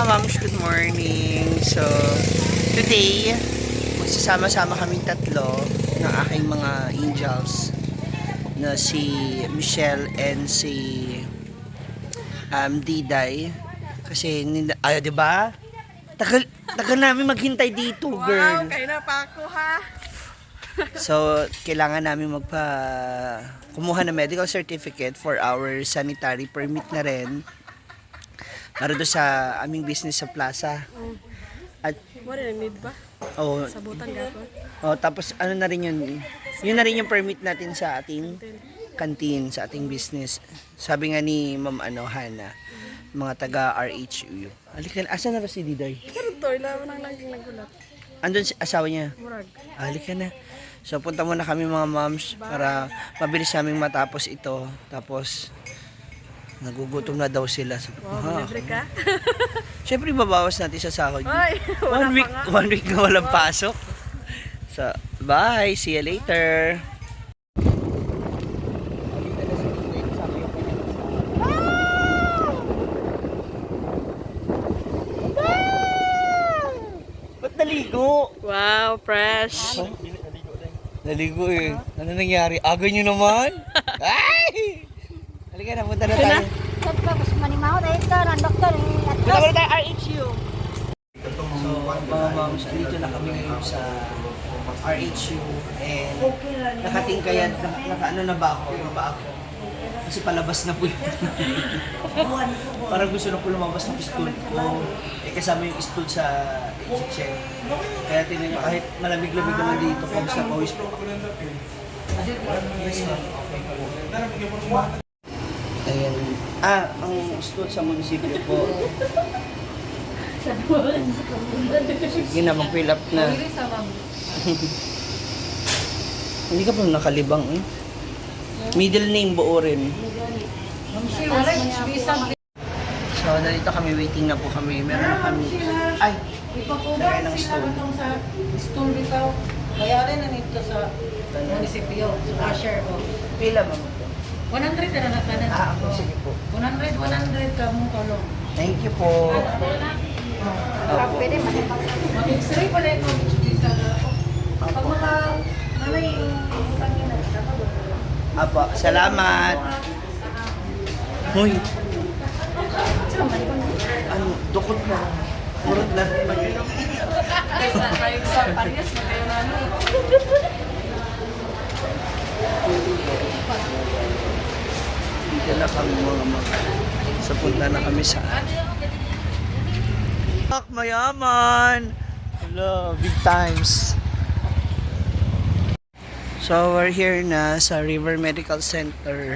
moms, good morning. So, today, magsasama-sama kaming tatlo ng aking mga angels na si Michelle and si Diday. Kasi, di ba? Tagal namin maghintay dito, girl. Wow, kayo na pa ako, ha? So, kailangan namin kumuha ng medical certificate for our sanitary permit na rin para doon sa aming business sa plaza. At Mo rin, need ba? oh, Sabutan gapon. tapos ano na rin yun. Yun na rin yung permit natin sa ating canteen, sa ating business. Sabi nga ni Ma'am Hana, mga taga RHU. Halika, asa na ba si Diday? Pero to, ilawan ang laging nagulat. Andun si asawa niya. Murag. Halika na. So punta muna kami mga moms para mabilis naming matapos ito. Tapos nagugutom na daw sila. So, Wow, libre ka? Siyempre babawas natin sa sahod. Ay, wala pa nga. One week na walang pasok. So, bye. See you later. Ba't naligo? Wow, fresh. Naligo eh. Ano nangyari? Aga nyo naman? Ay! Halika na, punta na tayo. Tapos manimaw na ito ng doktor. Punta muna tayo RHU. So, mga moms, andito na kami ngayon sa RHU and nakatingkayad, nakaano na ba ako? Kasi palabas na po yun. Parang gusto na po lumabas ng stool ko. Kasama yung stool sa check. Kaya tinan nyo, kahit malamig-lamig naman dito, kamusta pawis po ako. Ayan. Ang stool sa munisipyo po. Sige na, mag-fill up na. Hindi ka pa nakalibang eh. Middle name buo rin. So, dito kami, waiting na po kami. Meron na kami. Ay! Lagay ng stone. Stone bitaw. Bayaran na nito sa munisipyo, sa cashier ko. Pila ba mo? 100 na lang kanan. Ako, sige po. 100 ka mong tulong. Thank you po. Pwede Mag-x-ray pala ito. Pag nanay yung utangin na, dapat Apo, salamat. Hoy. Ano, dukot na. Purot na. Tayo sa Parias, magayon na ano. Dito na kami mga. So, punta na kami sa mayaman. Hello, big times. So, we're here na sa River Medical Center.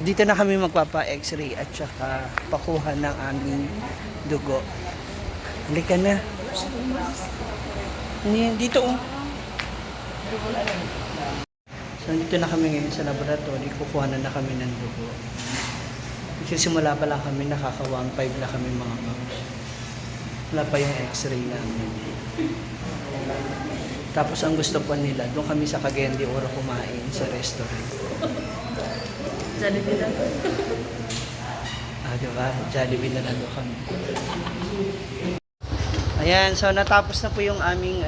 Dito na kami magpapa-x-ray at saka pakuha ng aming dugo. Halika na. Dito oh. So, dito na kami ngayon sa laboratory. Kukuha na kami ng dugo. Kasi simula pa lang kami, nakaka-1.5 na kami mga moms. Wala pa yung x-ray namin. Tapos ang gusto pa nila, doon kami sa Cagayan de Oro kumain sa restaurant. Jollibee lang. Diba? Jollibee na lang doon kami. Ayan, so natapos na po yung aming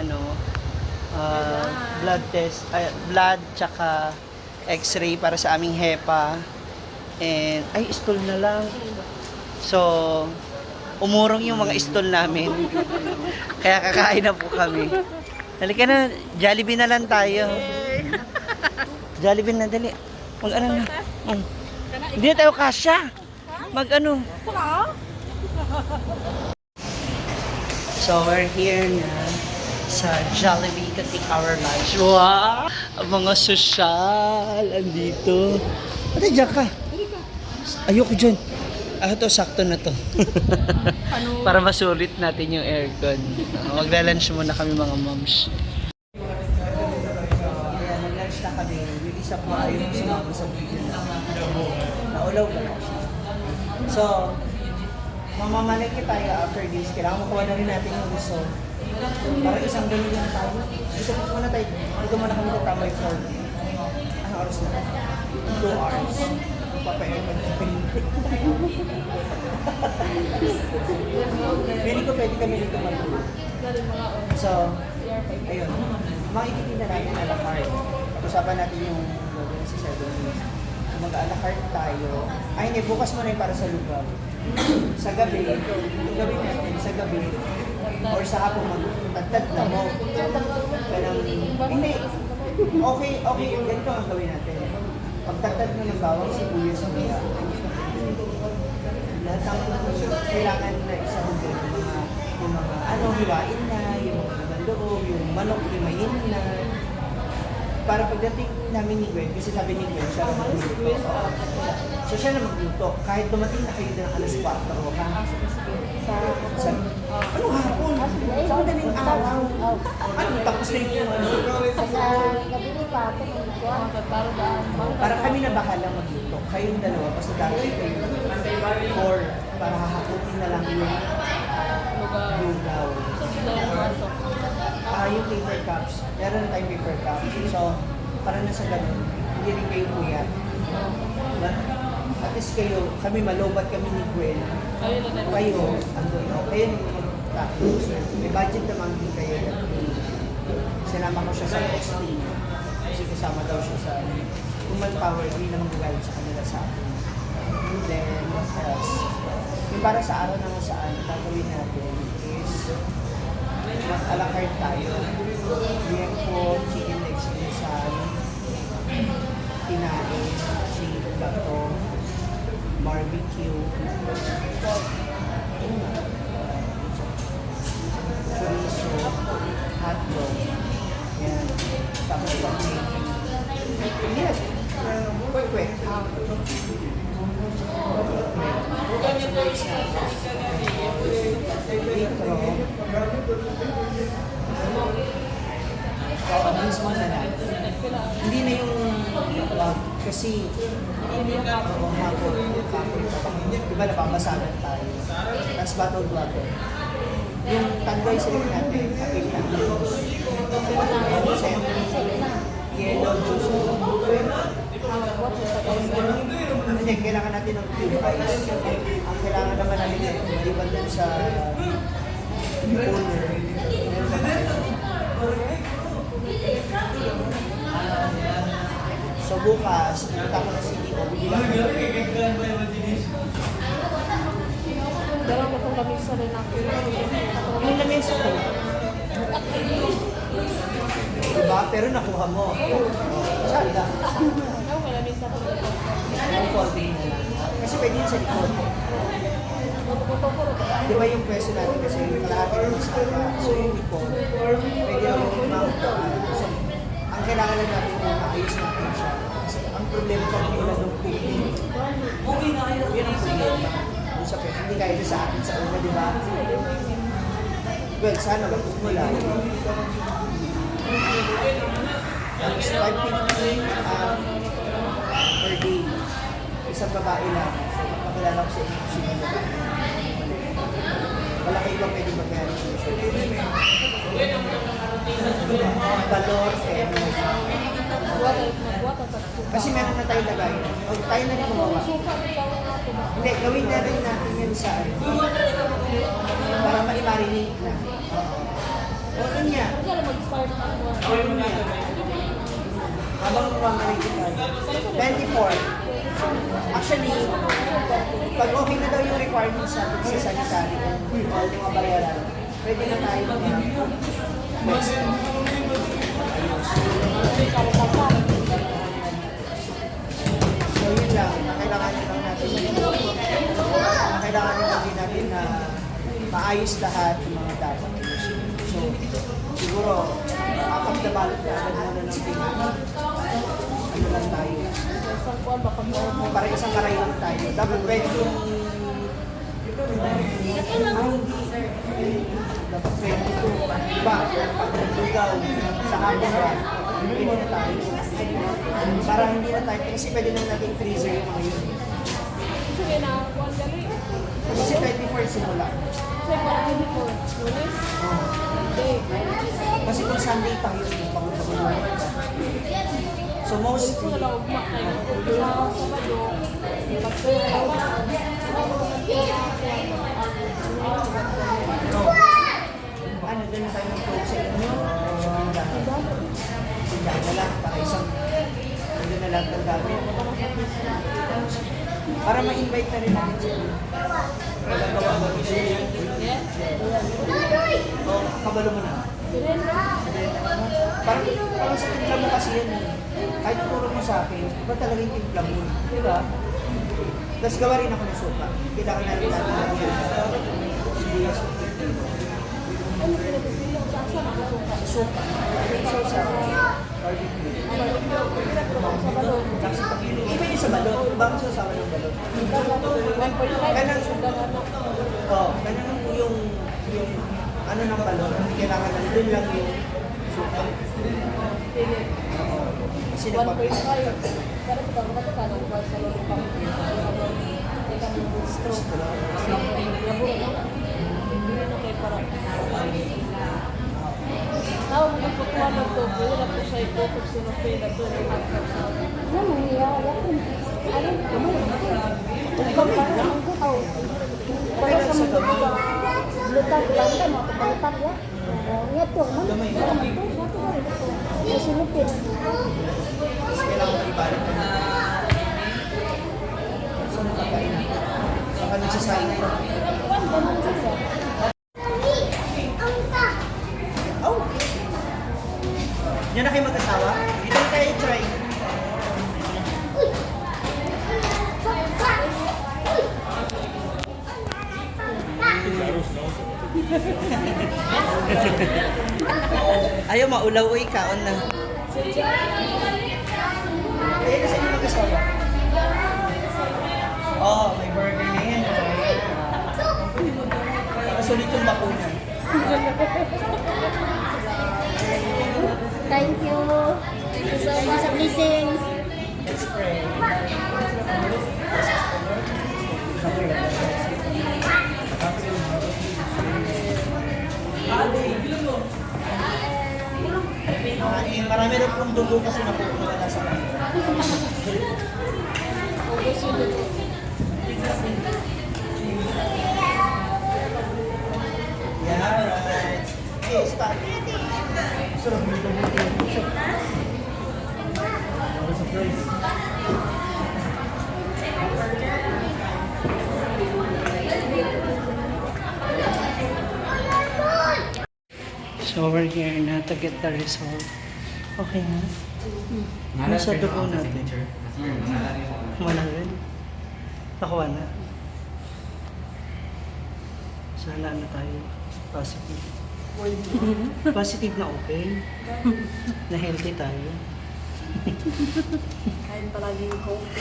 blood test, blood tsaka x-ray para sa aming HEPA. And, stool na lang. So, umurong yung mga stool namin. Kaya kakain na po kami. Halika na, Jollibee na lang tayo. Jollibee na, dali. Mag-ano na. Hindi na tayo kasya. Mag-ano. So, we're here na sa Jollibee to take our lunch. Wow! Ang mga sosyal. Andito. Ate, dyan ka. Ayoko dyan. Ito, sakto na to. Para masulit natin yung aircon. Magla-lunch muna kami mga moms. Ayan, nag-lunch na kami. Yung isa po ayaw sumama sa video na. Naulaw ka na siya. So, mamamalaki tayo after this. Kailangan makuha na rin natin yung result. Para isang ganun lang tayo. Dito muna tayo. Dito muna kami tatambay for. Ano oras na? 2 hours. magpapa-aircon. Feeling ko pwede kami dito mag-tour. So, ayun. Makikita natin a la carte. Pag-usapan natin yung gagawin sa 7 days. Mag-a la carte tayo. Ay, hindi. Bukas mo na yung para sa lugar. Sa gabi, yung gawin natin sa gabi, or sa hapon magtagtad na mo. Ganang, hindi. Okay, ganito ang gawin natin. Pagtagtad mo ng bawang sibuyas sa mga lahat ng kailangan na isahugin yung mga hiwain na, yung mga laman loob, yung manok, himayin na. Para pagdating namin ni Gwen, kasi sabi ni Gwen, siya na magluto. So siya na magluto. Kahit dumating na kayo ng alas 4, ha? Anong hapon? Sa madaling araw. Ano, tapos na yung Sa gabi ni pa, ito yung kuwan. para kami na bahala magluto. Kayong dalawa, basta darating kayo 4 para hahakutin na lang yung lugaw. Yung paper cups. Meron na tayong paper cups. So, para na sa ganun, hindi rin kayo puyat. Diba? At least kayo, kami malobat kami ni Gwen. Kayo, andun. Kayo mag-tapos. May budget naman din kayo. Sinama ko siya sa testing. Kasi kasama daw siya sa human power, hindi naman gagaling sa kanila sa akin. And then, what else? Yung para sa araw naman saan, gagawin natin is mag-a la carte tayo. Liempo, chicken legs, inasal, tinae, chicken gato, barbecue, chorizo, hotdog, yan. Tapos pag-making. Yes, quick. Oo, mismo na lang. Hindi na yung kasi hapon pa diba napabasagan tayo. Tapos bottled water. Yung tandoy sila natin, kapit na yellow juice. Hindi, kailangan natin ng purifies. Ang kailangan naman natin maliban dun sa cooler. Meron naman tayo. So bukas, punta ko na si Tito, bibilang ko. Pero ako kung kami sa rin ako. Yung lamesa ko. Diba? Pero nakuha mo. Saan lang? Ako kaya lamisa ko. Yung 14 na lang. Kasi pwede yun sa likod. Di ba yung pwesto natin kasi yung kalahati ng sala. So yung likod, pwede yung makutaan. So, ang kailangan lang natin yung maayos natin siya. Kasi ang problema pag mula ng cooking, yun ang problema. Yung sa pwesto, hindi kaya sa atin sa una, di ba? Well, sana magmula. Tapos 550 per day. Isang babae lang. Pakilala ko sa inyo kung sino na. Wala kayo bang pwede magkano sa valor kasi meron na tayo lagay. O tayo na rin gumawa. Hindi, gawin na rin natin yan sa para ma-marinate na. O yun nga. O yun nga. Habang mamarinate tayo. 24. Actually, pag okay na daw yung requirements natin sa sanitary and all yung mga bayaran, pwede na tayo mag-best. So yun lang, kailangan lang natin din na maayos lahat yung mga dapat. So, siguro, apat na balot na agad muna ng tingnan. Ano lang tayo. Para isang karay lang tayo. Dapat pwede yung... Dapat pwede ito. Diba? Lugaw. Sa hapon ba? Pwede na tayo. Para hindi na tayo. Kasi pwede na natin freezer yung mga yun. Kasi 24 simula. Kasi kung Sunday tayo, pag-uwi. So most Ito na lang ugma kayo. Sa Sabado, pagkayo na ano, doon na tayo ng coach sa inyo. Tindahan na lang, para isang, ano na lang ng gamit. Para ma-invite na rin natin sila. Gagawa ba rin sila? O, kabalo mo na. Parang sa timpla mo kasi yan. Kahit turo mo sa akin, iba talaga yung timpla mo. Di ba? Tapos gawa rin ako ng suka. Kailangan natin natin lang yun. Sibuyas. ano pinagpipili sa asa na kasuka. Suka. So, sa barbecue. Sa balon. Tapos sa pagkilo. Iba yung sa balon. Iba ang sasawa ng balon. 1.5 sundan ano. Oo. Ganun po yung ano ng balon. Kailangan na doon lang yung suka. Pili. Kasi 1.5. nagpapit. Pero ito ba ito kano ba sa lolo pa? Teka mo stroke. Labo na. Hindi na kay para. Ako mo nagputuan ng to, wala po siya itutok sinupin na to ng hanggang sa Ano nangyayari ako? Ano? Kami parang ang gutaw. Para sa mga lutag lang ka, mga kapalutag ya. Nga to, man. Parang ito, nga to ba rin ito? Sa sinupin. Kasi kailangan maibalik ka na. So, nakakain na. Saka nagsasayang na. Ganun siya. Oh! Diyan na kayo mag-asawa? Dito na tayo try. Ayaw maulaw, uy, kaon na. Ayun na sa inyo mag-asawa. Oh, may burger na yan. Nasulit yung bakuna. Thank you. Thank you so much sa blessings. Let's pray. Marami rin pong dugo kasi nawala sa kanila. Yeah, right. Okay, start. Sarap nito buti. Surprise. So we're here na to get the result. Okay na. Ano sa dugo natin? Wala rin. Nakuha na. Sana na tayo. Positive. Positive na okay. Na healthy tayo. kain palagi yung coke.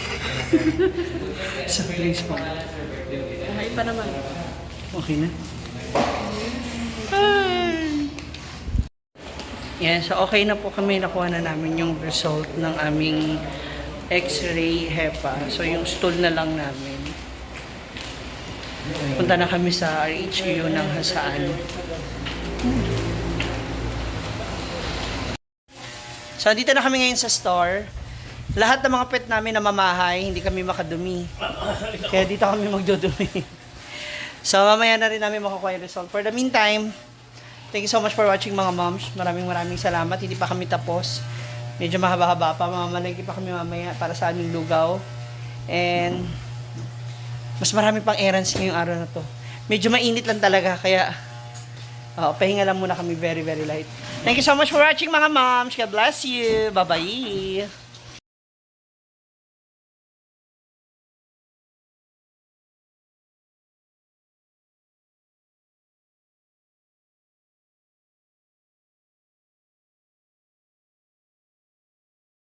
Sa place pa. Kain pa naman. Okay na? Hi! Yan, so okay na po kami. Nakuha na namin yung result ng aming X-ray HEPA. So yung stool na lang namin. Punta na kami sa RHQ ng Hasaan. So dito na kami ngayon sa store. Lahat ng mga pet namin na mamahay, hindi kami makadumi. Kaya dito kami magdudumi. So mamaya na rin namin makukuha yung result. For the meantime, thank you so much for watching mga moms. Maraming salamat. Hindi pa kami tapos. Medyo mahaba-haba pa. Mamalagi pa kami mamaya para sa aming lugaw. And mas marami pang errands ngayong araw na to. Medyo mainit lang talaga. Kaya pahinga lang muna kami very light. Thank you so much for watching mga moms. God bless you. Bye-bye.